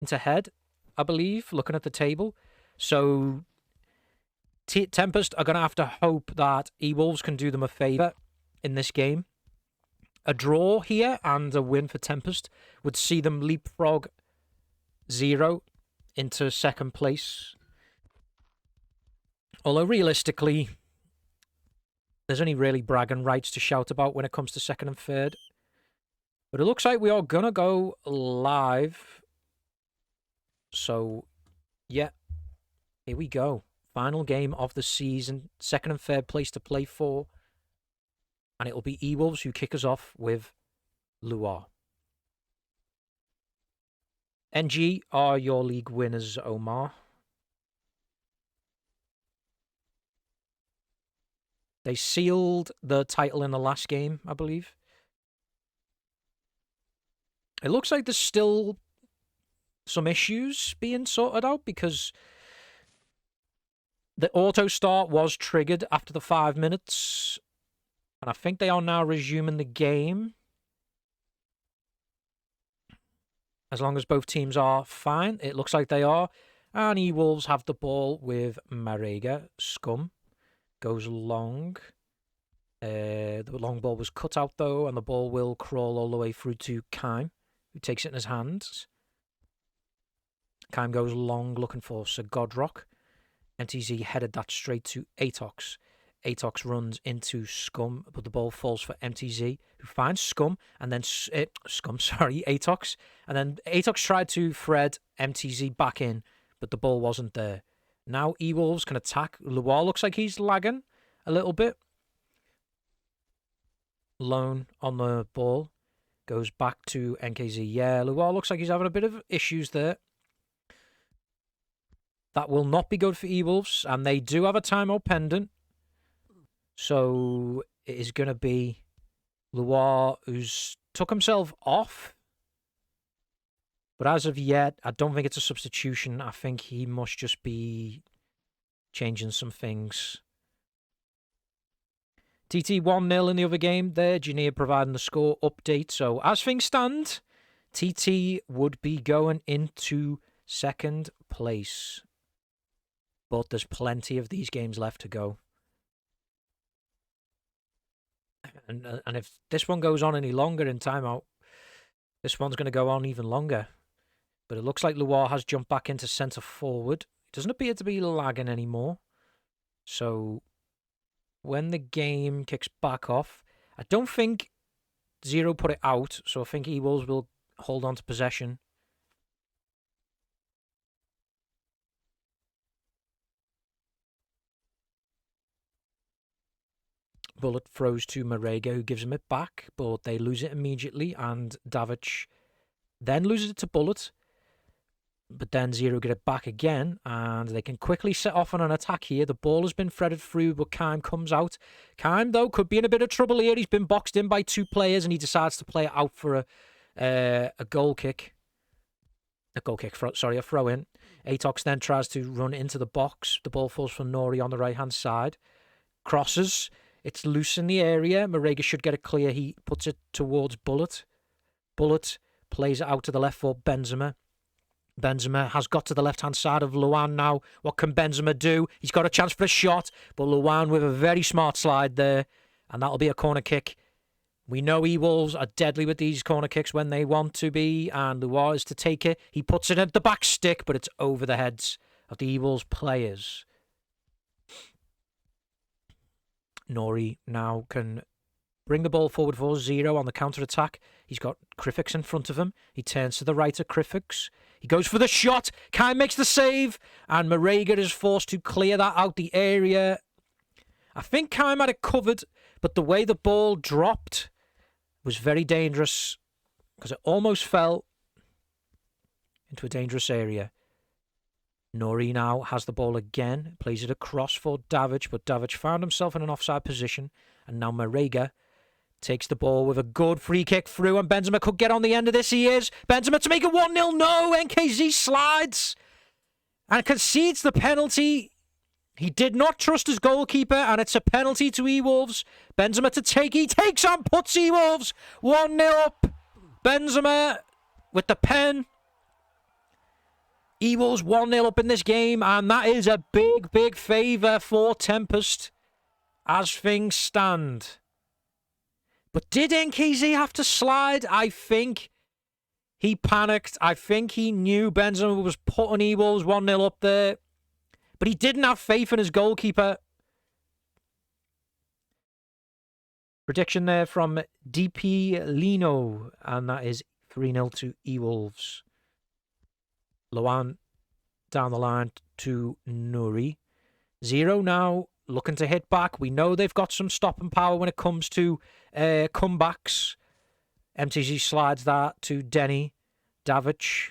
into head, I believe, looking at the table. So Tempest are going to have to hope that eWolves can do them a favour in this game. A draw here and a win for Tempest would see them leapfrog 0 into second place. Although realistically, there's only really bragging rights to shout about when it comes to second and third. But it looks like we are going to go live. So, yeah, here we go. Final game of the season. Second and third place to play for. And it will be eWolves who kick us off with Loire. NG are your league winners, Omar. They sealed the title in the last game, I believe. It looks like there's still some issues being sorted out because the auto start was triggered after the 5 minutes. And I think they are now resuming the game. As long as both teams are fine. It looks like they are. And eWolves have the ball with Marega. Scum goes long. The long ball was cut out, though, and the ball will crawl all the way through to Kime, who takes it in his hands. Kime goes long, looking for Sir Godrock. MTZ headed that straight to Atox. Atox runs into Scum, but the ball falls for MTZ, who finds Scum, and then Atox. And then Atox tried to thread MTZ back in, but the ball wasn't there. Now eWolves can attack. Loire looks like he's lagging a little bit. Lone on the ball. Goes back to NKZ. Yeah, Loire looks like he's having a bit of issues there. That will not be good for eWolves, and they do have a timeout pendant. So it is going to be Loire who's took himself off. But as of yet, I don't think it's a substitution. I think he must just be changing some things. TT 1-0 in the other game there. Jania providing the score update. So as things stand, TT would be going into second place. But there's plenty of these games left to go. And if this one goes on any longer in timeout, this one's going to go on even longer. But it looks like Loire has jumped back into centre forward. It doesn't appear to be lagging anymore. So when the game kicks back off, I don't think Zero put it out. So I think eWolves will hold on to possession. Bullet throws to Marega, who gives him it back, but they lose it immediately, and Davic then loses it to Bullet. But then Zero get it back again, and they can quickly set off on an attack here. The ball has been threaded through, but Kime comes out. Kime, though, could be in a bit of trouble here. He's been boxed in by 2 players, and he decides to play it out for a goal kick. A throw-in. Atox then tries to run into the box. The ball falls for Nori on the right-hand side. Crosses. It's loose in the area. Marega should get it clear. He puts it towards Bullet. Bullet plays it out to the left for Benzema. Benzema has got to the left-hand side of Luan now. What can Benzema do? He's got a chance for a shot, but Luan with a very smart slide there, and that'll be a corner kick. We know eWolves are deadly with these corner kicks when they want to be, and Loire is to take it. He puts it at the back stick, but it's over the heads of the eWolves players. Nori now can bring the ball forward for Zero on the counter-attack. He's got Griffiths in front of him. He turns to the right of Griffiths. He goes for the shot. Kime makes the save. And Marega is forced to clear that out the area. I think Kime had it covered, but the way the ball dropped was very dangerous because it almost fell into a dangerous area. Nori now has the ball again, plays it across for Davic, but Davic found himself in an offside position, and now Marega takes the ball with a good free kick through, and Benzema could get on the end of this. He is. Benzema to make it 1-0. No, NKZ slides and concedes the penalty. He did not trust his goalkeeper, and it's a penalty to eWolves. Benzema to take. He takes on, puts eWolves 1-0 up. Benzema with the pen. eWolves 1-0 up in this game, and that is a big, big favour for Tempest as things stand. But did NKZ have to slide? I think he panicked. I think he knew Benzema was putting eWolves 1-0 up there. But he didn't have faith in his goalkeeper. Prediction there from DP Lino, and that is 3-0 to eWolves. Luan down the line to Nuri. 0 now, looking to hit back. We know they've got some stopping power when it comes to comebacks. MTZ slides that to Denny. Davic.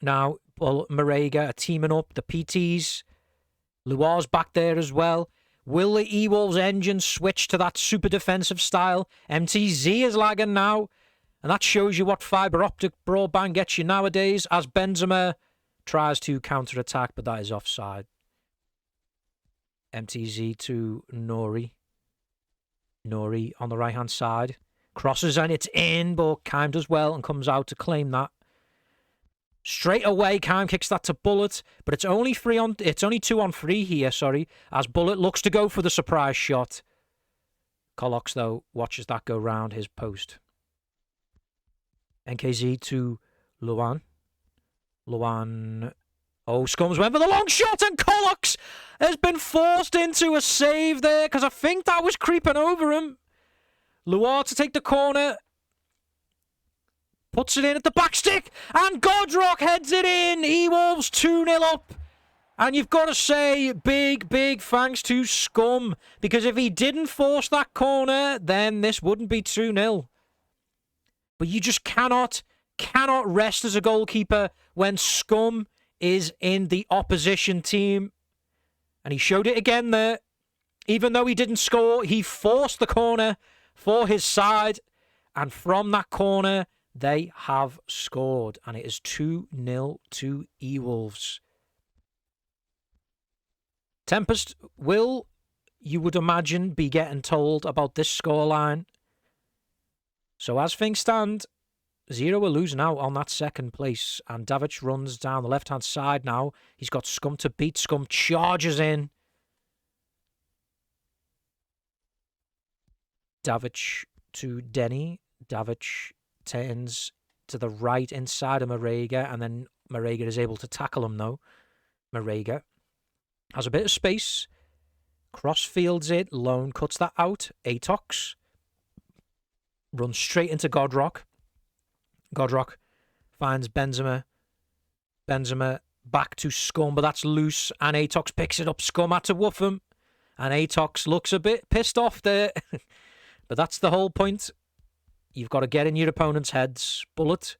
Now, Marega are teaming up. The PTs. Luar's back there as well. Will the eWolves engine switch to that super defensive style? MTZ is lagging now. And that shows you what fibre optic broadband gets you nowadays as Benzema tries to counter-attack, but that is offside. MTZ to Nori. Nori on the right-hand side. Crosses and it's in, but Kime does well and comes out to claim that. Straight away, Kime kicks that to Bullet, but it's only 2 on 3 here, as Bullet looks to go for the surprise shot. Colox, though, watches that go round his post. NKZ to Luan. Luan. Oh, Scums went for the long shot, and Colox has been forced into a save there because I think that was creeping over him. Luan to take the corner. Puts it in at the back stick, and Godrock heads it in. eWolves 2-0 up. And you've got to say, big, big thanks to Scum, because if he didn't force that corner, then this wouldn't be 2-0. But you just cannot rest as a goalkeeper when Scum is in the opposition team. And he showed it again there. Even though he didn't score, he forced the corner for his side. And from that corner, they have scored. And it is 2-0 to eWolves. Tempest will, you would imagine, be getting told about this scoreline. So as things stand, 0 are losing out on that second place. And Davic runs down the left-hand side now. He's got Scum to beat. Scum charges in. Davic to Denny. Davic turns to the right inside of Marega. And then Marega is able to tackle him, though. Marega has a bit of space. Crossfields it. Lone cuts that out. Atox runs straight into Godrock. Godrock finds Benzema. Benzema back to Scum, but that's loose. And Atox picks it up. Scum had to woof him. And Atox looks a bit pissed off there. But that's the whole point. You've got to get in your opponent's heads. Bullet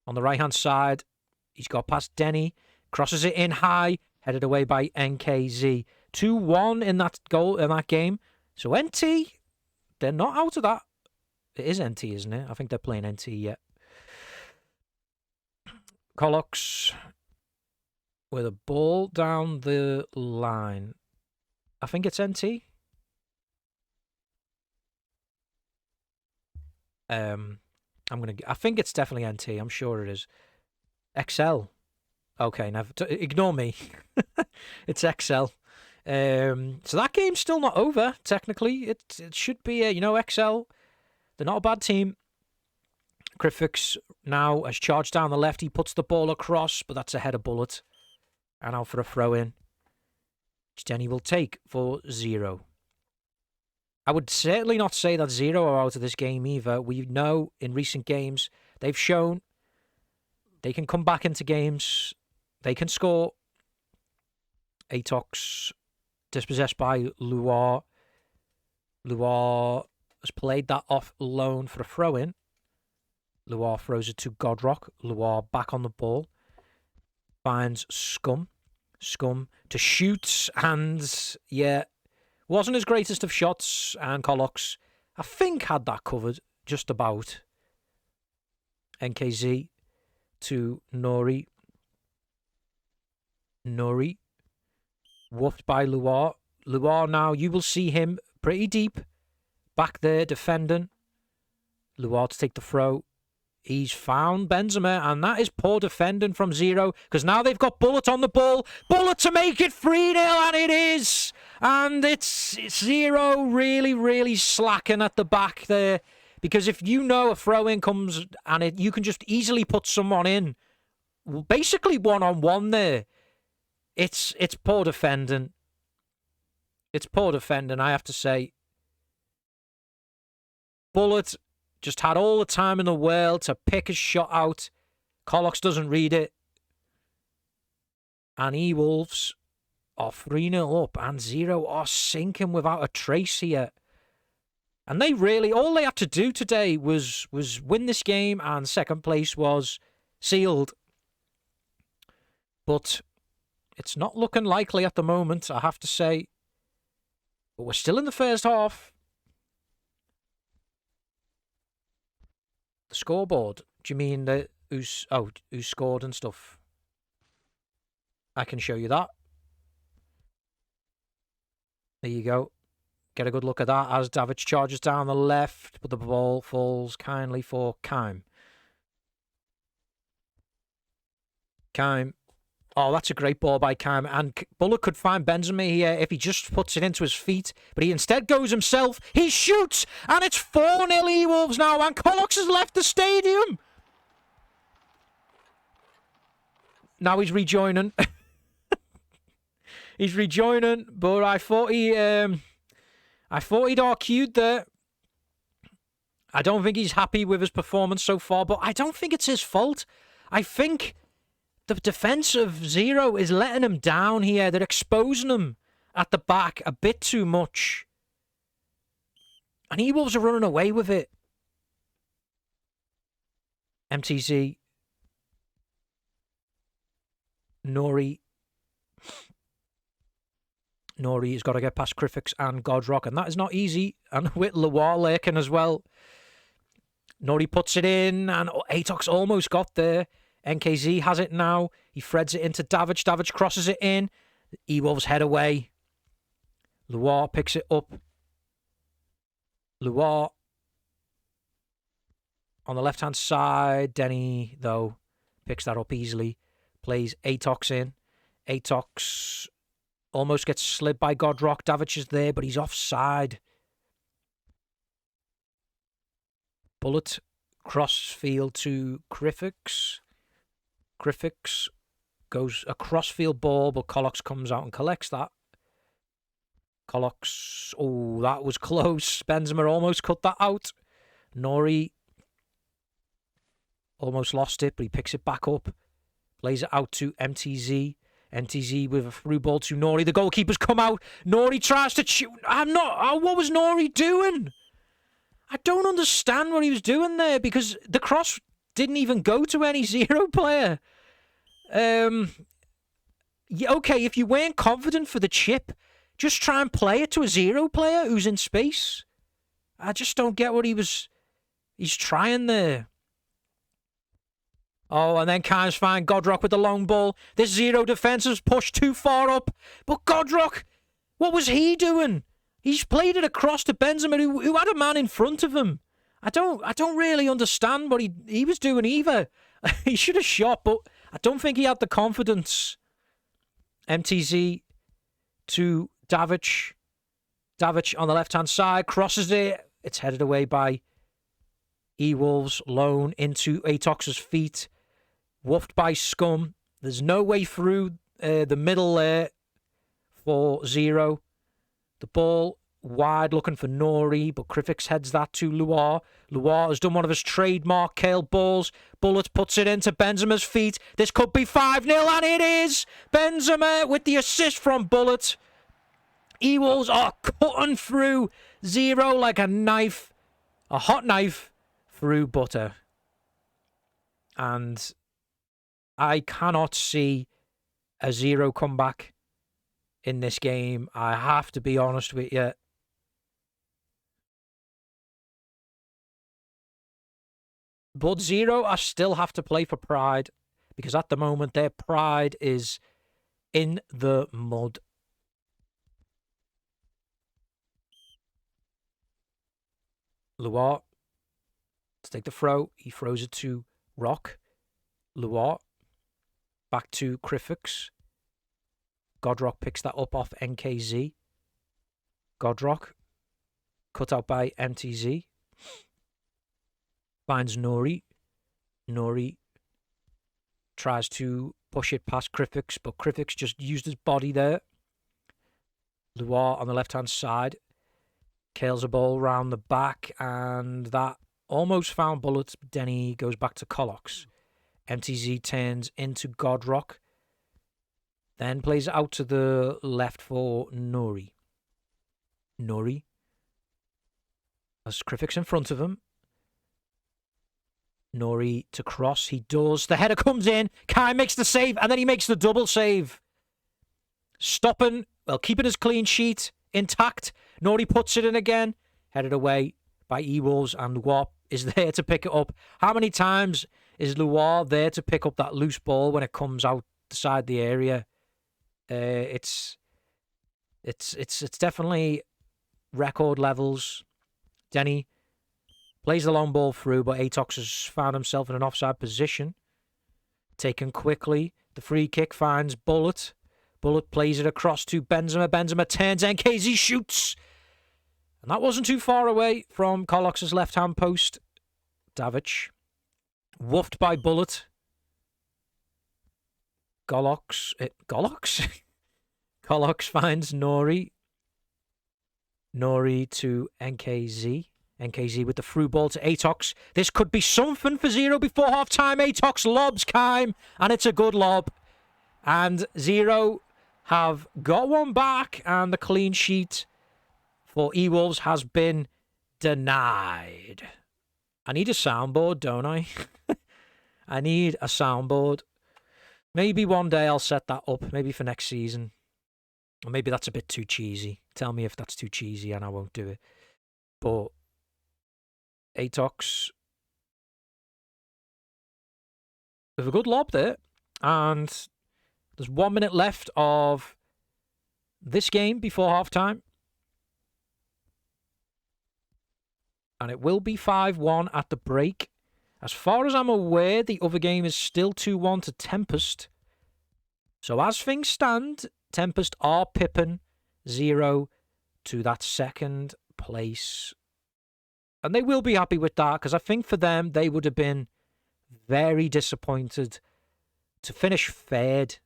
on the right-hand side. He's got past Denny. Crosses it in high. Headed away by NKZ. 2-1 in that goal in that game. So NT, they're not out of that. It is NT, isn't it? I think they're playing NT yet. Colox with a ball down the line. I think it's NT. I think it's definitely NT. I'm sure it is. XL. Okay, now ignore me. It's XL. So that game's still not over. Technically, it should be. XL. They're not a bad team. Griffiths now has charged down the left. He puts the ball across, but that's a header Bullet. And out for a throw in, which Denny will take for 0. I would certainly not say that 0 are out of this game either. We know in recent games they've shown they can come back into games. They can score. Atox dispossessed by Luar. Luar has played that off loan for a throw-in. Luar throws it to Godrock. Luar back on the ball. Finds Scum. Scum to shoot. And, yeah, wasn't his greatest of shots. And Colox, I think, had that covered just about. NKZ to Nori. Nori. Woofed by Luar. Luar now, you will see him pretty deep. Back there, defending. Luar to take the throw. He's found Benzema, and that is poor defending from Zero, because now they've got Bullet on the ball. Bullet to make it 3-0, and it is. And it's Zero really, really slacking at the back there, because if you know a throw-in comes and you can just easily put someone in, basically one-on-one there. It's poor defending. It's poor defending, I have to say. Bullet just had all the time in the world to pick his shot out. Collox doesn't read it. And eWolves are 3-0 up, and Zero are sinking without a trace here. And they really, all they had to do today was win this game, and second place was sealed. But it's not looking likely at the moment, I have to say. But we're still in the first half. The scoreboard? Do you mean who scored and stuff? I can show you that. There you go. Get a good look at that as Davic charges down the left, but the ball falls kindly for Keim. Keim. Oh, that's a great ball by Keim. And Bullock could find Benzema here if he just puts it into his feet. But he instead goes himself. He shoots! And it's 4-0 eWolves now. And Collox has left the stadium. Now he's rejoining. He's rejoining. But I thought he'd RQ'd there. I don't think he's happy with his performance so far. But I don't think it's his fault. I think the defense of Zero is letting him down here. They're exposing him at the back a bit too much. And eWolves are running away with it. MTZ. Nori has got to get past Griffiths and Godrock, and that is not easy. And with Loire lurking as well. Nori puts it in, and Atox almost got there. NKZ has it now. He threads it into Davic. Davic crosses it in. eWolves head away. Loire picks it up. Loire on the left-hand side. Denny, though, picks that up easily. Plays Atox in. Atox almost gets slid by Godrock. Davic is there, but he's offside. Bullet cross field to Griffiths. Griffiths goes a crossfield ball, but Collox comes out and collects that. Collox, oh, that was close. Benzema almost cut that out. Nori almost lost it, but he picks it back up. Plays it out to MTZ. MTZ with a through ball to Nori. The goalkeeper's come out. Nori tries to shoot. What was Nori doing? I don't understand what he was doing there, because the cross didn't even go to any Zero player. Yeah, okay, if you weren't confident for the chip, just try and play it to a Zero player who's in space. I just don't get what he's trying there. Oh, and then Keim's fine. Godrock with the long ball. This Zero defense is pushed too far up. But Godrock, what was he doing? He's played it across to Benzema, who had a man in front of him. I don't really understand what he was doing either. He should have shot, but I don't think he had the confidence. MTZ to Davic. Davic on the left-hand side. Crosses it. It's headed away by eWolves. Lone into Atox's feet. Woofed by Scum. There's no way through the middle there for Zero. The ball wide looking for Nori, but Griffiths heads that to Loire. Loire has done one of his trademark Kale balls. Bullet puts it into Benzema's feet. This could be 5-0, and it is! Benzema with the assist from Bullet. eWolves are cutting through Zero like a knife. A hot knife through butter. And I cannot see a Zero comeback in this game. I have to be honest with you. But Zero, I still have to play for pride, because at the moment their pride is in the mud. Loire take the throw. He throws it to Rock. Loire. Back to Griffiths. Godrock picks that up off NKZ. Godrock. Cut out by MTZ. Finds Nori. Nori tries to push it past Griffiths, but Griffiths just used his body there. Loire on the left-hand side. Curls a ball round the back, and that almost found Bullet. Denny goes back to Colox. MTZ turns into Godrock. Then plays it out to the left for Nori. Nori has Griffiths in front of him. Nori to cross. He does. The header comes in. Kai makes the save, and then he makes the double save. Stopping, well, keeping his clean sheet intact. Nori puts it in again. Headed away by eWolves, and Loire is there to pick it up. How many times is Loire there to pick up that loose ball when it comes outside the area? It's definitely record levels. Denny plays the long ball through, but Atox has found himself in an offside position. Taken quickly. The free kick finds Bullet. Bullet plays it across to Benzema. Benzema turns. NKZ shoots. And that wasn't too far away from Colox's left-hand post. Davic. Woofed by Bullet. Colox finds Nori. Nori to NKZ. NKZ with the through ball to Atox. This could be something for Zero before half-time. Atox lobs Kime, and it's a good lob. And Zero have got one back, and the clean sheet for eWolves has been denied. I need a soundboard, don't I? I need a soundboard. Maybe one day I'll set that up, maybe for next season. Or maybe that's a bit too cheesy. Tell me if that's too cheesy and I won't do it. But Atox with a good lob there. And there's 1 minute left of this game before halftime. And it will be 5-1 at the break. As far as I'm aware, the other game is still 2-1 to Tempest. So as things stand, Tempest are pipping Zero to that second place. And they will be happy with that, because I think for them, they would have been very disappointed to finish third.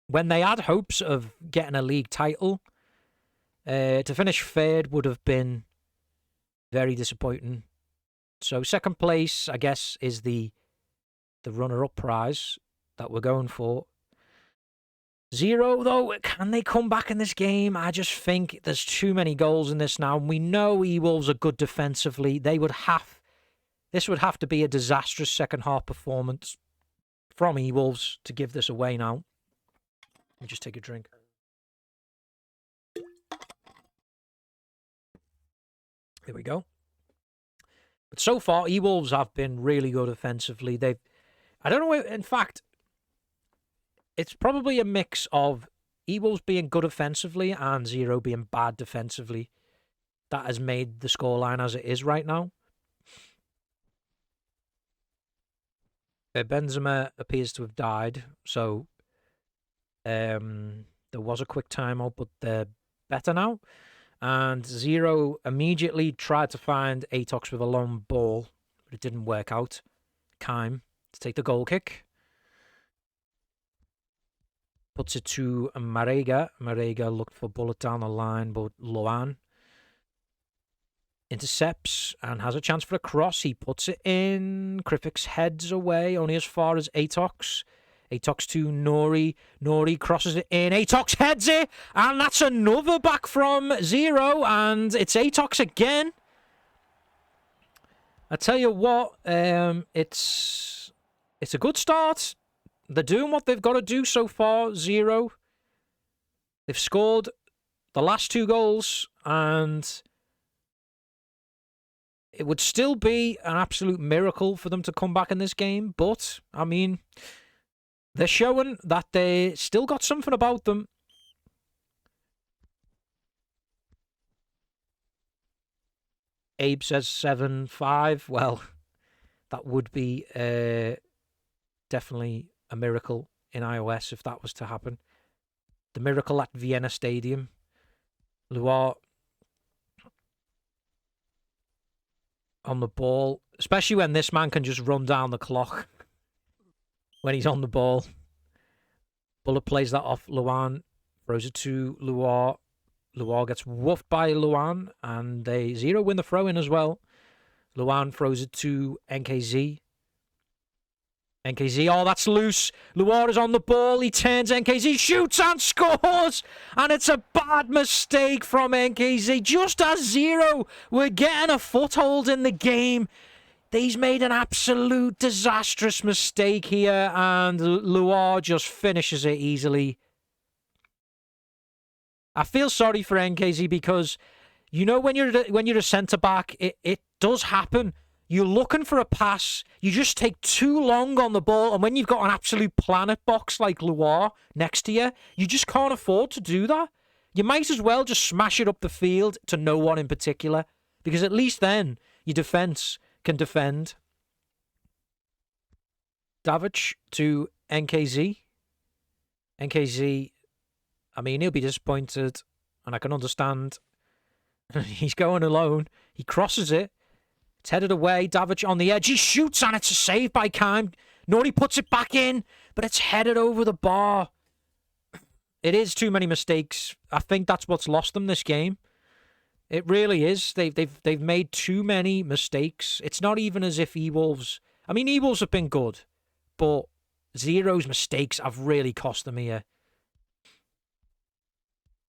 When they had hopes of getting a league title, to finish third would have been very disappointing. So second place, I guess, is the runner-up prize that we're going for. Zero, though, can they come back in this game? I just think there's too many goals in this now. And we know eWolves are good defensively. This would have to be a disastrous second half performance from eWolves to give this away now. Let me just take a drink. There we go. But so far, eWolves have been really good offensively. I don't know, in fact, it's probably a mix of eWolves being good offensively and Zero being bad defensively that has made the scoreline as it is right now. Benzema appears to have died, so there was a quick timeout, but they're better now. And Zero immediately tried to find Atox with a long ball, but it didn't work out. Kime to take the goal kick. Puts it to Marega. Marega looked for Bullet down the line, but Loan intercepts and has a chance for a cross. He puts it in. Griffiths heads away, only as far as Atox. Atox to Nori. Nori crosses it in. Atox heads it. And that's another back from Zero. And it's Atox again. I tell you what, it's a good start. They're doing what they've got to do so far, Zero. They've scored the last 2 goals, and it would still be an absolute miracle for them to come back in this game. But, I mean, they're showing that they still got something about them. Abe says 7-5. Well, That would be definitely a miracle in iOS if that was to happen. The miracle at Vienna Stadium. Loire on the ball, especially when this man can just run down the clock when he's on the ball. Bullet plays that off Luan, throws it to Loire. Loire gets woofed by Luan, and they 0 win the throw-in as well. Luan throws it to NKZ. NKZ, oh, that's loose. Loire is on the ball. He turns, NKZ shoots and scores. And it's a bad mistake from NKZ. Just as 0 were getting a foothold in the game, he's made an absolute disastrous mistake here, and Loire just finishes it easily. I feel sorry for NKZ because, you know, when you're a centre-back, it does happen. You're looking for a pass, you just take too long on the ball, and when you've got an absolute planet box like Loire next to you, you just can't afford to do that. You might as well just smash it up the field to no one in particular, because at least then your defence can defend. Davic to NKZ. NKZ, I mean, he'll be disappointed, and I can understand. He's going alone. He crosses it. It's headed away. Davic on the edge. He shoots, and it's a save by Kime. Nori puts it back in, but it's headed over the bar. It is too many mistakes. I think that's what's lost them this game. It really is. They've made too many mistakes. It's not even as if eWolves... I mean, eWolves have been good, but Zero's mistakes have really cost them here.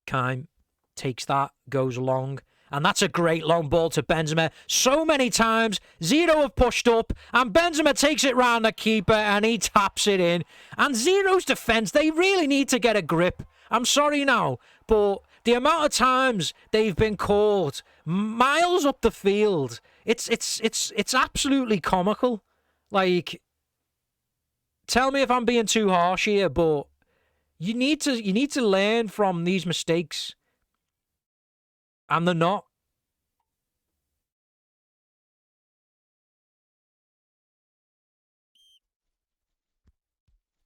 Kime takes that, goes long, and that's a great long ball to Benzema. So many times, Zero have pushed up, and Benzema takes it round the keeper, and he taps it in. And Zero's defence, they really need to get a grip. I'm sorry now, but the amount of times they've been caught miles up the field, it's absolutely comical. Like, tell me if I'm being too harsh here, but you need to learn from these mistakes. And they're not.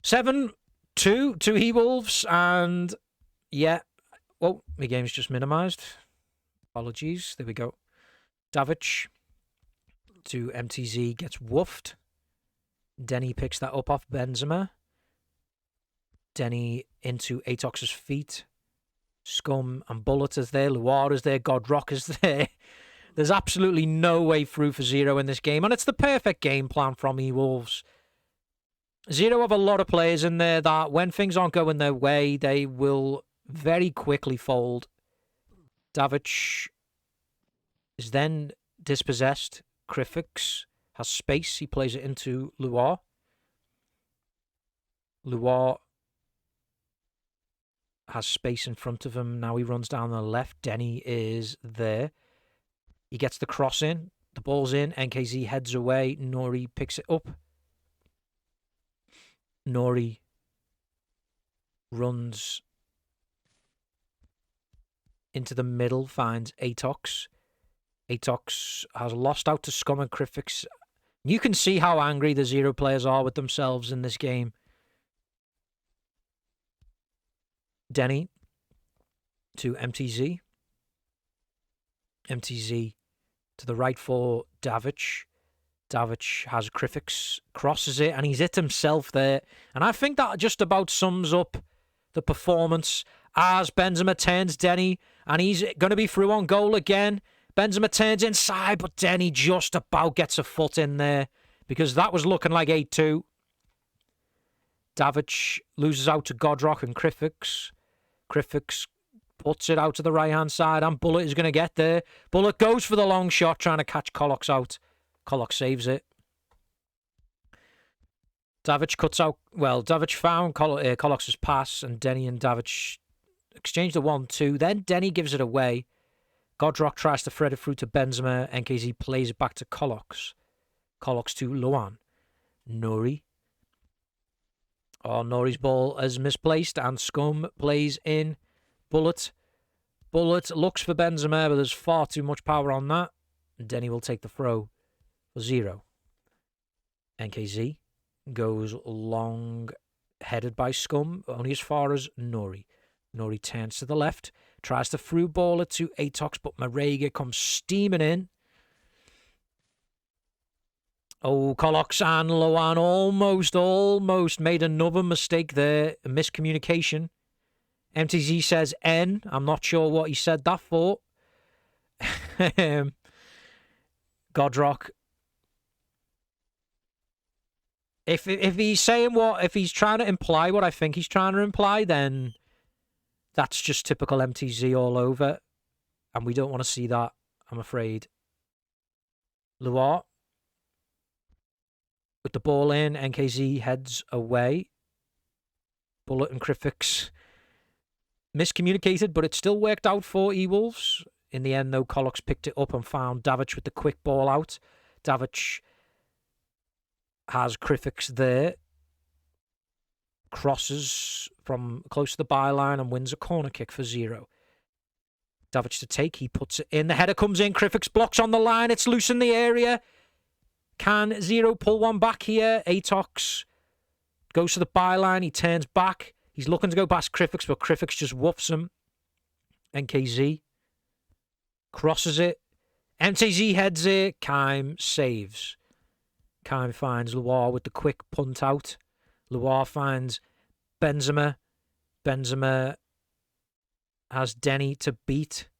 Seven, 2 to eWolves, and yeah. Oh, my game's just minimised. Apologies. There we go. Davic to MTZ gets woofed. Denny picks that up off Benzema. Denny into Atox's feet. Scum and Bullet is there. Loire is there. Godrock is there. There's absolutely no way through for Zero in this game, and it's the perfect game plan from eWolves. Zero have a lot of players in there that when things aren't going their way, they will very quickly fold. Davic is then dispossessed. Krifix has space. He plays it into Loire. Loire has space in front of him. Now he runs down the left. Denny is there. He gets the cross in. The ball's in. NKZ heads away. Nori picks it up. Nori runs into the middle, finds Atox. Atox has lost out to Scum and Krifix. You can see how angry the Zero players are with themselves in this game. Denny to MTZ. MTZ to the right for Davic. Davic has Krifix, crosses it, and he's hit himself there. And I think that just about sums up the performance as Benzema turns Denny, and he's going to be through on goal again. Benzema turns inside, but Denny just about gets a foot in there because that was looking like 8-2. Davic loses out to Godrock and Krifix. Krifix puts it out to the right-hand side, and Bullet is going to get there. Bullet goes for the long shot, trying to catch Kolok's out. Kolok saves it. Davic cuts out... Well, Davic found Kolok's pass, and Denny and Davic exchange the 1-2. Then Denny gives it away. Godrock tries to thread it through to Benzema. NKZ plays it back to Kolok's. Kolok's to Luan. Nori. Oh, Nori's ball is misplaced, and Scum plays in. Bullet. Bullet looks for Benzema, but there's far too much power on that. And Denny will take the throw for Zero. NKZ goes long, headed by Scum, only as far as Nori. Nori turns to the left, tries to through ball it to Atox, but Marega comes steaming in. Oh, Colox and Loan almost made another mistake there. A miscommunication. MTZ says N. I'm not sure what he said that for. Godrock. If he's saying if he's trying to imply what I think he's trying to imply, then that's just typical MTZ all over. And we don't want to see that, I'm afraid. Luar. With the ball in, NKZ heads away. Bullet and Crifix miscommunicated, but it still worked out for eWolves. In the end, though, Colox picked it up and found Davic with the quick ball out. Davic has Crifix there. Crosses from close to the byline and wins a corner kick for 0. Davic to take, he puts it in. The header comes in, Crifix blocks on the line, it's loose in the area. Can 0 pull one back here? Atox goes to the byline. He turns back. He's looking to go past Crifix, but Crifix just woofs him. NKZ crosses it. MTZ heads it. Kime saves. Kime finds Luar with the quick punt out. Luar finds Benzema. Benzema has Denny to beat.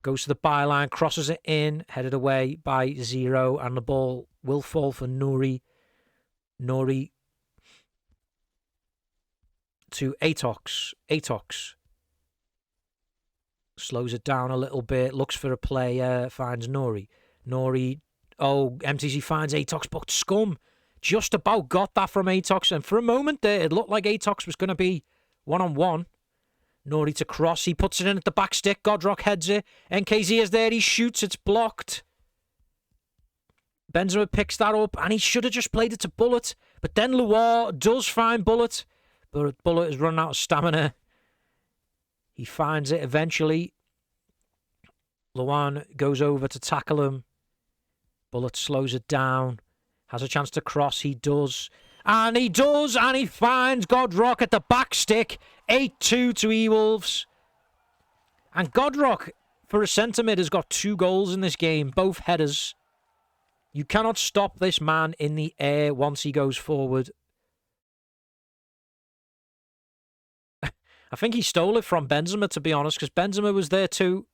Goes to the byline, crosses it in, headed away by 0, and the ball will fall for Nuri. Nuri to Atox. Atox slows it down a little bit, looks for a player, finds Nuri. Nuri, MTZ finds Atox, but Scum just about got that from Atox, and for a moment there, it looked like Atox was going to be one-on-one. Nori to cross. He puts it in at the back stick. Godrock heads it. NKZ is there. He shoots. It's blocked. Benzema picks that up, and he should have just played it to Bullet. But then Luar does find Bullet. But Bullet is running out of stamina. He finds it eventually. Luan goes over to tackle him. Bullet slows it down. Has a chance to cross. He does. And he does, and he finds Godrock at the back stick. 8-2 to eWolves. And Godrock, for a centre mid, has got 2 goals in this game, both headers. You cannot stop this man in the air once he goes forward. I think he stole it from Benzema, to be honest, because Benzema was there too.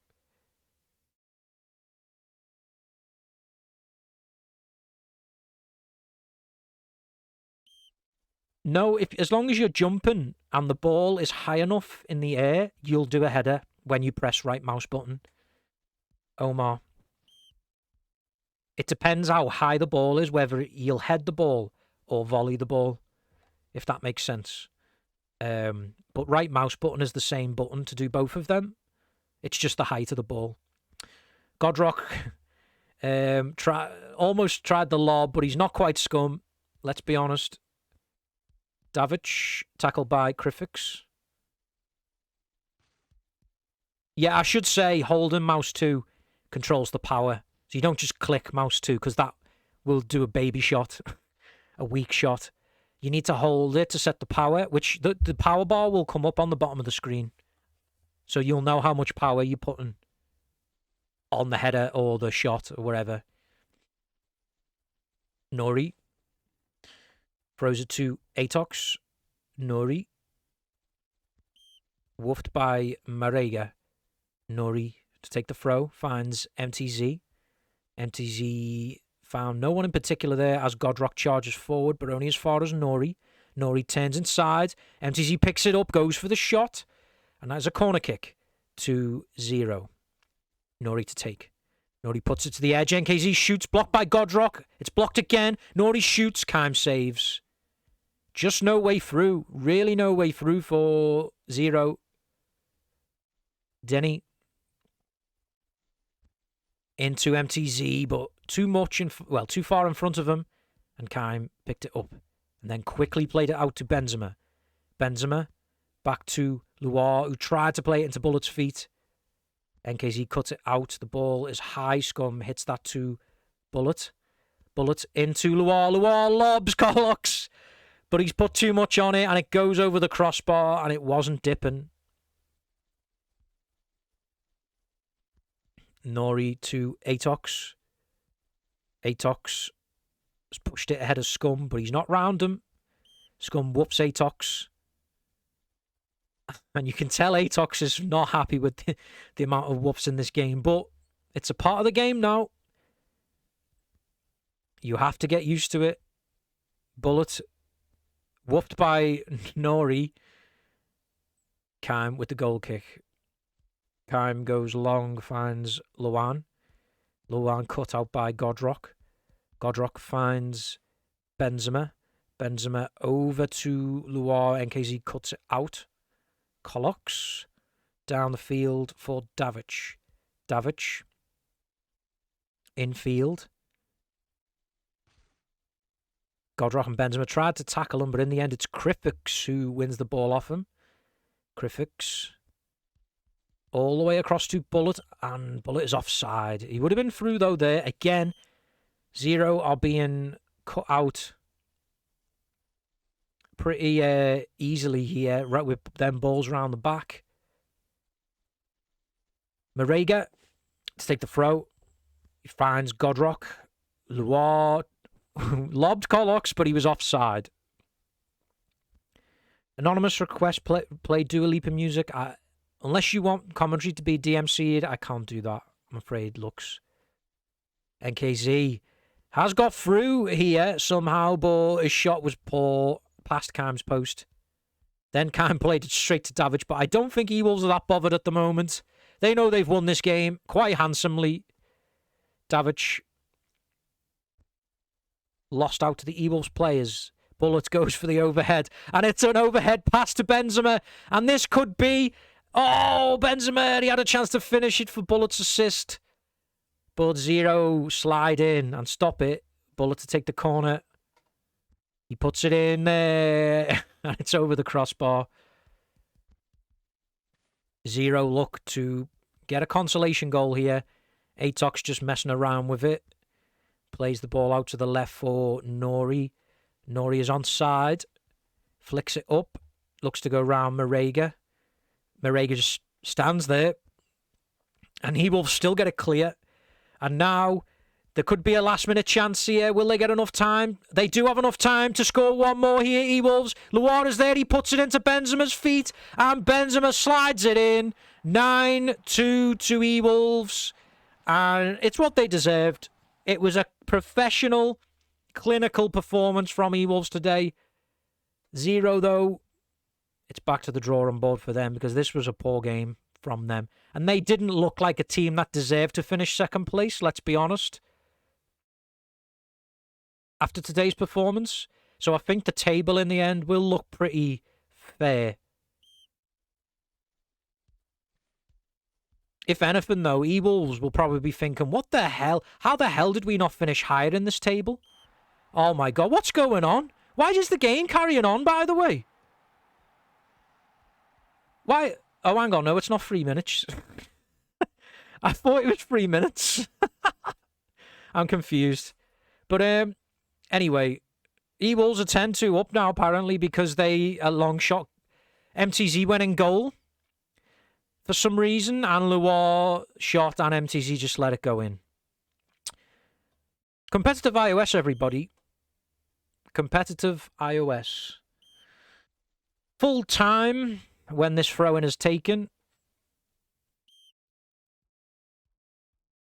No, as long as you're jumping and the ball is high enough in the air, you'll do a header when you press right mouse button. Omar. It depends how high the ball is, whether you'll head the ball or volley the ball, if that makes sense. But right mouse button is the same button to do both of them. It's just the height of the ball. Godrock almost tried the lob, but he's not quite Scum. Let's be honest. Davic, tackled by Crifix. Yeah, I should say holding mouse 2 controls the power. So you don't just click mouse 2, because that will do a baby shot, a weak shot. You need to hold it to set the power, which the power bar will come up on the bottom of the screen. So you'll know how much power you're putting on the header or the shot or wherever. Nori throws it to Atox. Nori. Woofed by Marega. Nori to take the throw. Finds MTZ. MTZ found no one in particular there as Godrock charges forward, but only as far as Nori. Nori turns inside. MTZ picks it up, goes for the shot. And that's a corner kick to 0. Nori to take. Nori puts it to the edge. NKZ shoots, blocked by Godrock. It's blocked again. Nori shoots. Kime saves. Just no way through. Really no way through for 0. Denny into MTZ, but too far in front of him. And Kime picked it up. And then quickly played it out to Benzema. Benzema back to Luar, who tried to play it into Bullet's feet. NKZ cuts it out. The ball is high. Scum hits that to Bullet. Bullet into Luar. Luar lobs Collox, but he's put too much on it, and it goes over the crossbar, and it wasn't dipping. Nori to Atox. Atox has pushed it ahead of Scum, but he's not round him. Scum whoops Atox. And you can tell Atox is not happy with the amount of whoops in this game, but it's a part of the game now. You have to get used to it. Bullet whooped by Nori. Kaim with the goal kick. Kaim goes long, finds Luan. Luan cut out by Godrock. Godrock finds Benzema. Benzema over to Luar. NKZ cuts it out. Collox down the field for Davic. Davic infield. Godrock and Benzema tried to tackle him, but in the end it's Krifix who wins the ball off him. Krifix all the way across to Bullet, and Bullet is offside. He would have been through though there. Again, Zero are being cut out pretty easily here, right, with them balls around the back. Marega to take the throw. He finds Godrock. Luar lobbed Collox, but he was offside. Anonymous request play Dua Lipa music. Unless you want commentary to be DMC'd, I can't do that, I'm afraid, Lux. NKZ has got through here somehow, but his shot was poor past Kaim's post. Then Kaim played it straight to Davic, but I don't think eWolves are that bothered at the moment. They know they've won this game quite handsomely. Davic lost out to the eWolves players. Bullet goes for the overhead, and it's an overhead pass to Benzema, and this could be... Oh, Benzema, he had a chance to finish it for Bullet's assist. But Zero slide in and stop it. Bullet to take the corner. He puts it in there, and it's over the crossbar. Zero look to get a consolation goal here. Atox just messing around with it. Plays the ball out to the left for Nori. Nori is onside. Flicks it up. Looks to go round Marega. Marega just stands there. And he will still get it clear. And now there could be a last-minute chance here. Will they get enough time? They do have enough time to score one more here, eWolves. Luar is there. He puts it into Benzema's feet. And Benzema slides it in. 9-2 to eWolves. And it's what they deserved. It was a professional, clinical performance from eWolves today. Zero, though, it's back to the drawing board for them because this was a poor game from them. And they didn't look like a team that deserved to finish second place, let's be honest, after today's performance. So I think the table in the end will look pretty fair. If anything, though, eWolves will probably be thinking, what the hell? How the hell did we not finish higher in this table? Oh my god, what's going on? Why is the game carrying on, by the way? Why? Oh, hang on, no, it's not 3 minutes. I thought it was 3 minutes. I'm confused. But anyway, eWolves are 10-2 up now, apparently, because they, a long shot, MTZ went in goal for some reason, and Luar shot, and MTZ just let it go in. Competitive iOS, everybody. Competitive iOS. Full time when this throw-in is taken.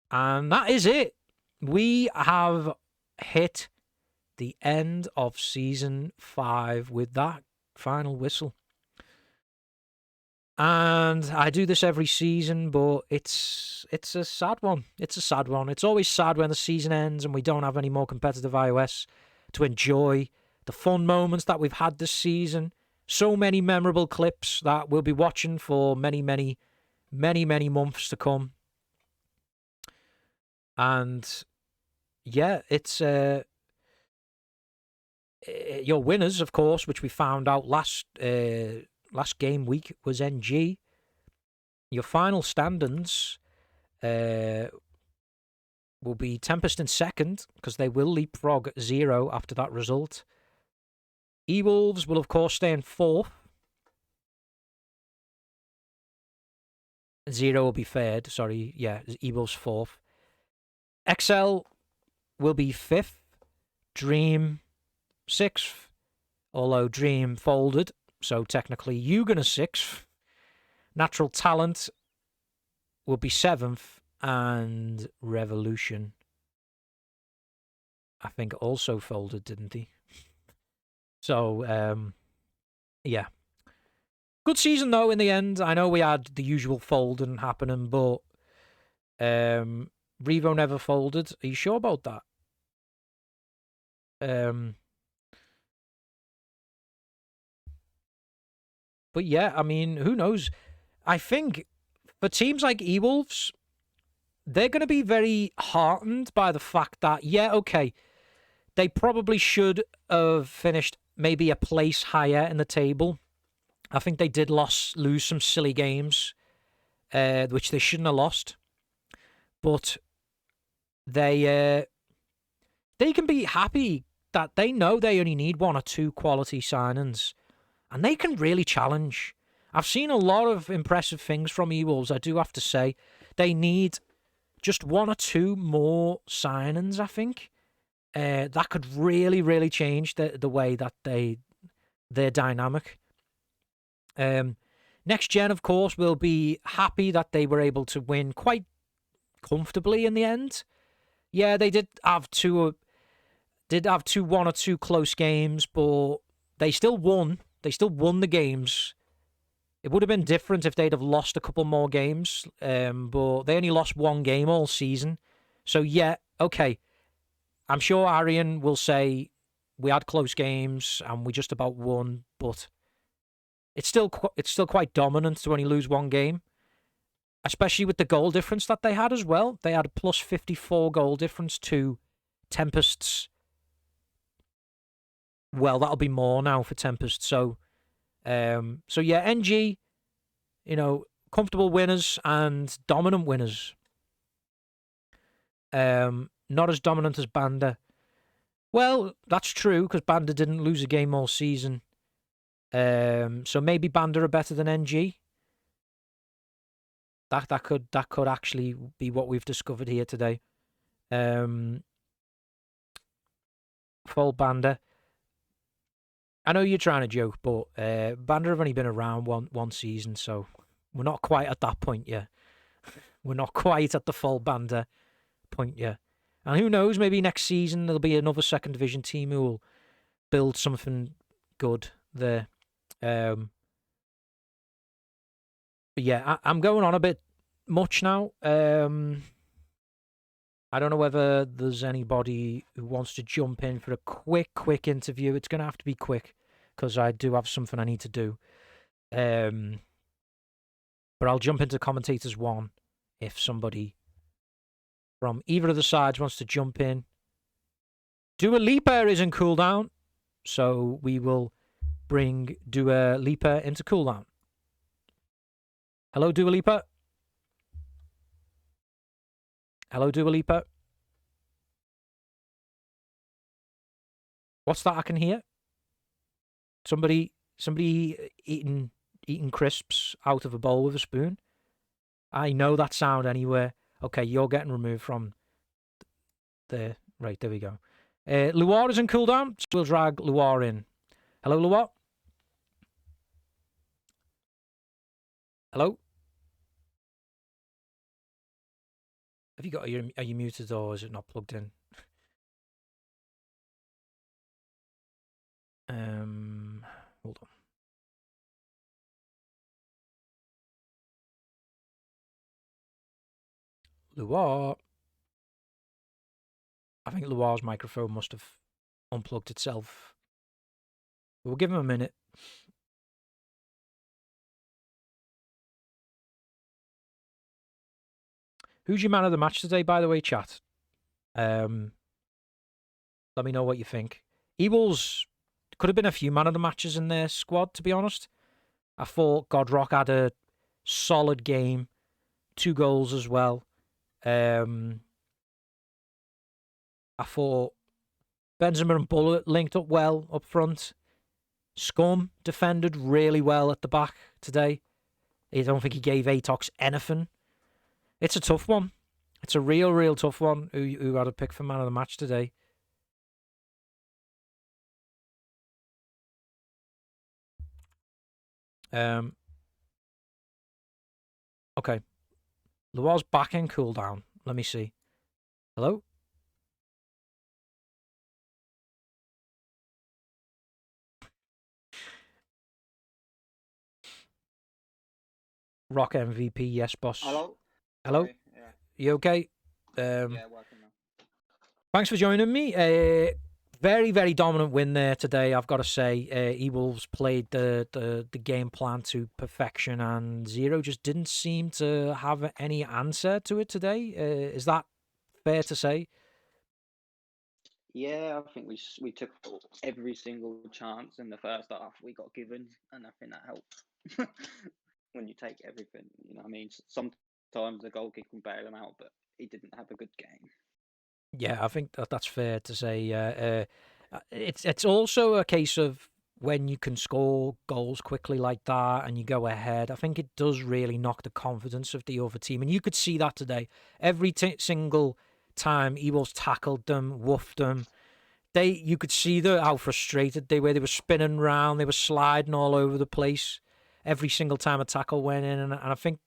And that is it. We have hit the end of Season 5 with that final whistle. And I do this every season, but it's a sad one. It's a sad one. It's always sad when the season ends and we don't have any more competitive iOS to enjoy the fun moments that we've had this season. So many memorable clips that we'll be watching for many, many, many, many months to come. And yeah, it's your winners, of course, which we found out last game week was NG. Your final standings will be Tempest in second, because they will leapfrog 0 after that result. eWolves will, of course, stay in fourth. 0 will be third. Sorry, yeah, eWolves fourth. XL will be fifth. Dream sixth, although Dream folded, so technically Yugen is sixth. Natural Talent will be seventh, and Revolution, I think, also folded, didn't he? So, yeah. Good season, though, in the end. I know we had the usual folding happening, but Revo never folded. Are you sure about that? But yeah, I mean, who knows? I think for teams like eWolves, they're going to be very heartened by the fact that, yeah, okay, they probably should have finished maybe a place higher in the table. I think they did lose some silly games, which they shouldn't have lost. But they can be happy that they know they only need 1 or 2 quality signings, and they can really challenge. I've seen a lot of impressive things from eWolves, I do have to say. They need just 1 or 2 more signings, I think. That could really, really change the way that they're dynamic. Next Gen, of course, will be happy that they were able to win quite comfortably in the end. Yeah, they did have two 1 or 2 close games, but they still won. They still won the games. It would have been different if they'd have lost a couple more games, but they only lost 1 game all season. So yeah, okay. I'm sure Arian will say we had close games and we just about won, but it's still quite dominant to only lose 1 game, especially with the goal difference that they had as well. They had a plus 54 goal difference to Tempest's. Well, that'll be more now for Tempest. So yeah, NG, comfortable winners and dominant winners. Not as dominant as Banda. Well, that's true, because Banda didn't lose a game all season. So maybe Banda are better than NG. That could actually be what we've discovered here today. Full Banda. I know you're trying to joke, but Banda have only been around one season, so we're not quite at that point yet. We're not quite at the full Banda point yet. And who knows, maybe next season there'll be another second division team who will build something good there. But yeah, I'm going on a bit much now. I don't know whether there's anybody who wants to jump in for a quick interview. It's going to have to be quick, because I do have something I need to do. But I'll jump into commentators 1 if somebody from either of the sides wants to jump in. Dua Lipa is in cooldown, so we will bring Dua Lipa into cooldown. Hello, Dua Lipa. Hello, Dua Lipa. What's that I can hear? Somebody eating crisps out of a bowl with a spoon. I know that sound anywhere. Okay, you're getting removed from the... Right, there we go. Luar is in cooldown, so we'll drag Luar in. Hello, Luar. Hello? Have you got... Are you muted, or is it not plugged in? Hold on. Luar. I think Luar's microphone must have unplugged itself. We'll give him a minute. Who's your man of the match today, by the way, chat? Let me know what you think. eWolves could have been a few man of the matches in their squad, to be honest. I thought Godrock had a solid game. 2 goals as well. I thought Benzema and Bullet linked up well up front. Scum defended really well at the back today. I don't think he gave Atox anything. It's a tough one. It's a real tough one. Who had a pick for man of the match today? Okay. Luar's back in cooldown. Let me see. Hello? Rock MVP, yes, boss. Hello? Hello? Sorry, yeah. You okay? Yeah, working now. Thanks for joining me. Very dominant win there today, I've got to say. eWolves played the game plan to perfection, and Zero just didn't seem to have any answer to it today. Is that fair to say? Yeah, I think we took every single chance in the first half we got given, and I think that helped. When you take everything, you know what I mean? Sometimes the goalkeeper can bail him out, but he didn't have a good game. Yeah, I think that's fair to say. It's also a case of when you can score goals quickly like that and you go ahead. I think it does really knock the confidence of the other team, and you could see that today. Every single time Eagles tackled them, woofed them, you could see how frustrated they were. They were spinning around, they were sliding all over the place. Every single time a tackle went in, and I think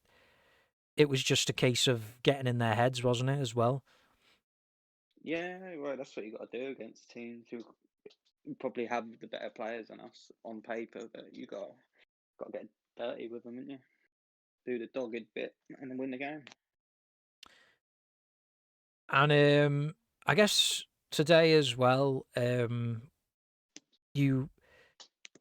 it was just a case of getting in their heads, wasn't it, as well? Yeah, well, that's what you got to do against teams who probably have the better players than us on paper, but you got to get dirty with them, haven't you? Do the dogged bit and then win the game. And I guess today as well, you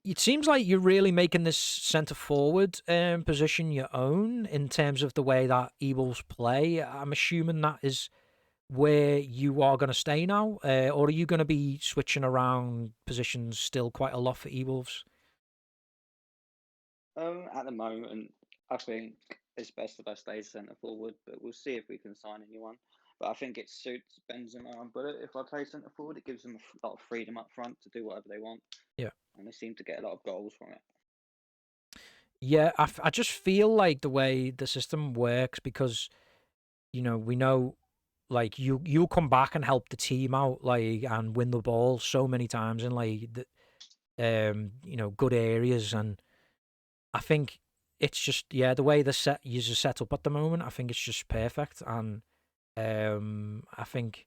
it seems like you're really making this centre forward position your own in terms of the way that eWolves play. I'm assuming that is where you are going to stay now, or are you going to be switching around positions still quite a lot for eWolves? At the moment, I think it's best if I stay centre forward, but we'll see if we can sign anyone. But I think it suits Benzema and Bullet. If I play centre forward, it gives them a lot of freedom up front to do whatever they want. Yeah. And they seem to get a lot of goals from it. Yeah, I just feel like the way the system works, because we know, like, you'll come back and help the team out, like, and win the ball so many times in, like, good areas. And I think it's just, yeah, the way the users set up at the moment, I think it's just perfect. And I think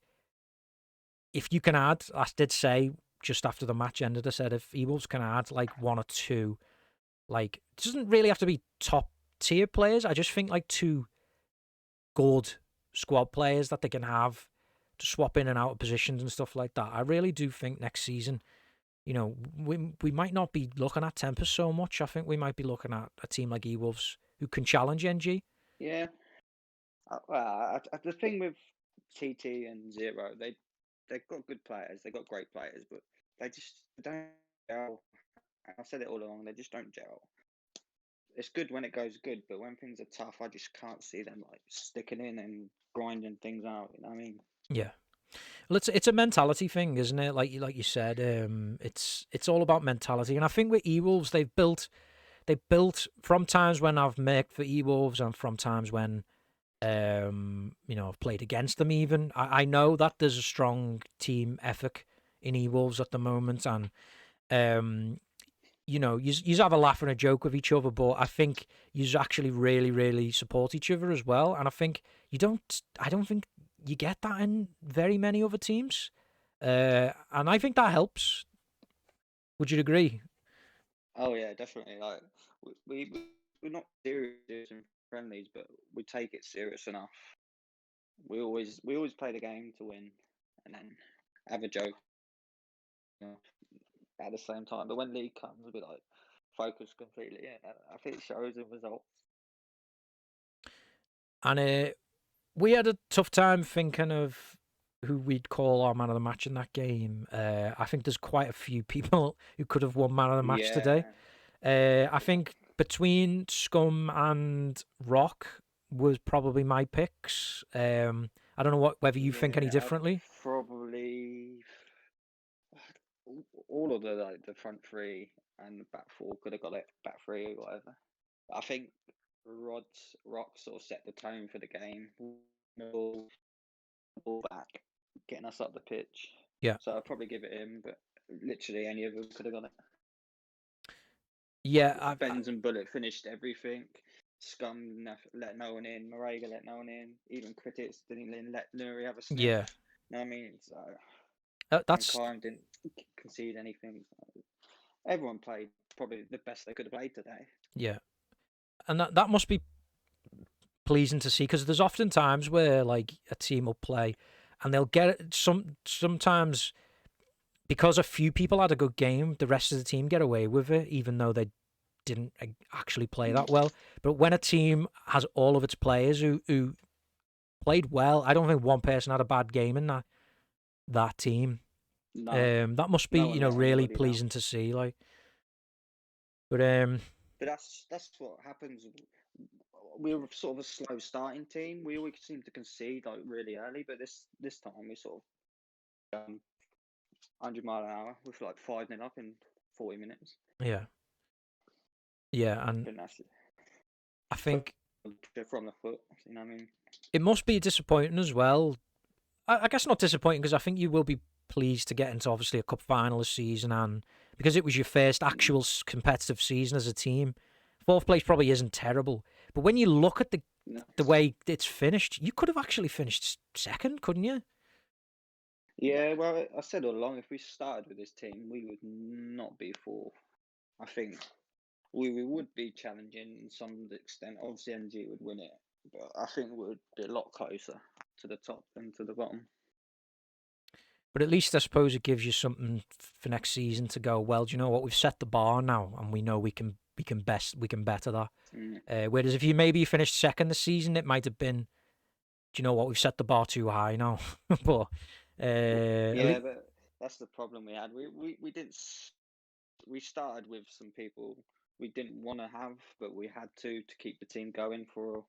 if you can add, I did say just after the match ended, I said if eWolves can add like one or two, like, it doesn't really have to be top tier players. I just think like two good squad players that they can have to swap in and out of positions and stuff like that. I really do think next season, we might not be looking at Tempest so much. I think we might be looking at a team like eWolves who can challenge NG. Yeah. The thing with TT and Zero, they've got good players. They've got great players, but they just don't gel. I've said it all along. They just don't gel. It's good when it goes good, but when things are tough, I just can't see them like sticking in and grinding things out. You know what I mean? Yeah. Well, it's a mentality thing, isn't it? Like you said, it's all about mentality. And I think with eWolves, they built from times when I've made for eWolves and from times when I've played against them even. I know that there's a strong team ethic in eWolves at the moment, and you have a laugh and a joke with each other, but I think you actually really support each other as well. And I think I don't think you get that in very many other teams, and I think that helps. Would you agree? Oh yeah, definitely. Like we're not serious in friendlies, but we take it serious enough. We always play the game to win, and then have a joke, you know, at the same time. But when league comes, we'll be like focused completely. Yeah, I think it shows in results. And we had a tough time thinking of who we'd call our man of the match in that game. I think there's quite a few people who could have won man of the match today. Yeah, I think between Scum and Rock was probably my picks. I don't know whether you think any yeah. I'd differently. believe all of the front three and the back four could have got it, back three or whatever. I think Rock sort of set the tone for the game. Ball back, getting us up the pitch. Yeah. So I'd probably give it him, but literally any of them could have got it. Yeah, Benz and Bullet finished everything. Scum let no one in. Marega let no one in. Even critics didn't let Nuri have a sniff. yeah. You know what I mean? So, and That's Kime didn't concede anything. So everyone played probably the best they could have played today. yeah, and that must be pleasing to see, because there's often times where like a team will play and they'll get sometimes because a few people had a good game, the rest of the team get away with it, even though they didn't actually play that well. But when a team has all of its players who played well, I don't think one person had a bad game in that team. No, That must be no one let really anybody down. pleasing to see. Like, but that's what happens. We were sort of a slow starting team. We always seem to concede like really early, but this time we sort of 100 mile an hour with like 5-0 up in 40 minutes. yeah, and And that's I think from the foot. You know what I mean? it must be disappointing as well. I guess not disappointing, because I think you will be pleased to get into obviously a cup final this season, and because it was your first actual competitive season as a team. Fourth place probably isn't terrible, but when you look at the way it's finished, you could have actually finished second, couldn't you? Yeah, well, I said all along, if we started with this team, we would not be fourth. I think we would be challenging in some extent. Obviously, NG would win it, but I think we would be a lot closer to the top than to the bottom. But at least I suppose it gives you something for next season to go, well, do you know what? We've set the bar now, and we know we can better that. Whereas if you maybe finished second this season, it might have been, do you know what? We've set the bar too high now. But but that's the problem we had. We didn't. We started with some people we didn't want to have, but we had to keep the team going for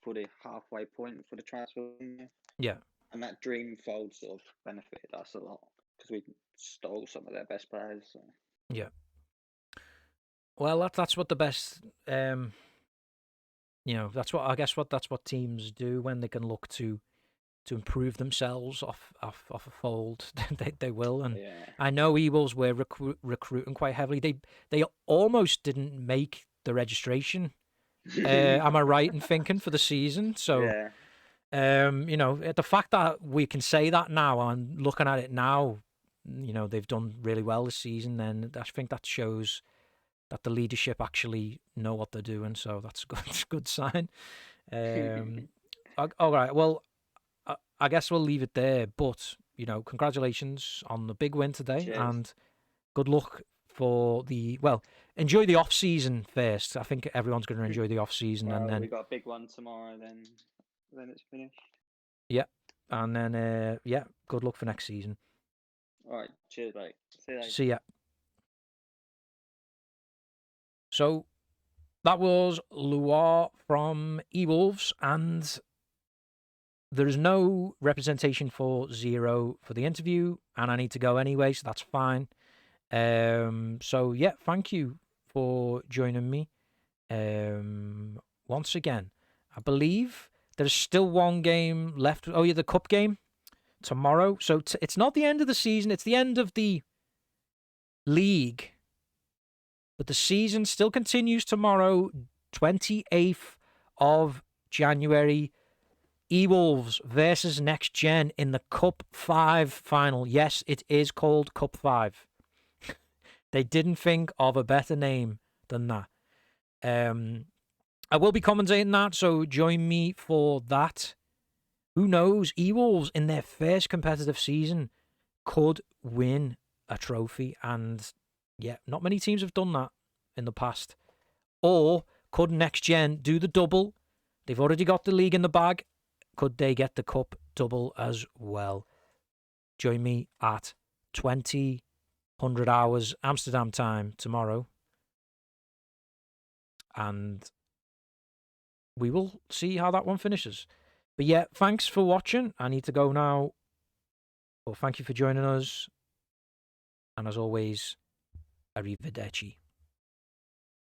the halfway point for the transfer. Yeah. And that dream fold sort of benefited us a lot because we stole some of their best players. So. Yeah. Well, that's what the best, that's what teams do when they can look to improve themselves off a fold. they will, and yeah. I know eWolves were recruiting quite heavily. They almost didn't make the registration. Am I right in thinking for the season? So. Yeah. The fact that we can say that now and looking at it now, they've done really well this season, then I think that shows that the leadership actually know what they're doing. So that's a good sign. All right. Well, I guess we'll leave it there. But, congratulations on the big win today. Cheers. And good luck for enjoy the off season first. I think everyone's going to enjoy the off season. Well, and then we got a big one tomorrow, then it's finished. Yeah. And then, good luck for next season. All right. Cheers, mate. See you later. See ya. So that was Loire from eWolves, and there's no representation for Zero for the interview, and I need to go anyway, so that's fine. So yeah, thank you for joining me. Once again, I believe there's still one game left. Oh yeah, the cup game tomorrow. So it's not the end of the season; it's the end of the league. But the season still continues tomorrow, 28th of January. eWolves versus Next Gen in the Cup 5 final. Yes, it is called Cup 5. They didn't think of a better name than that. I will be commentating that, so join me for that. Who knows? eWolves in their first competitive season could win a trophy, and yeah, not many teams have done that in the past. Or could Next Gen do the double? They've already got the league in the bag. Could they get the cup double as well? Join me at 2000 hours Amsterdam time tomorrow. And we will see how that one finishes. But yeah, thanks for watching. I need to go now. Well, thank you for joining us. And as always, arrivederci.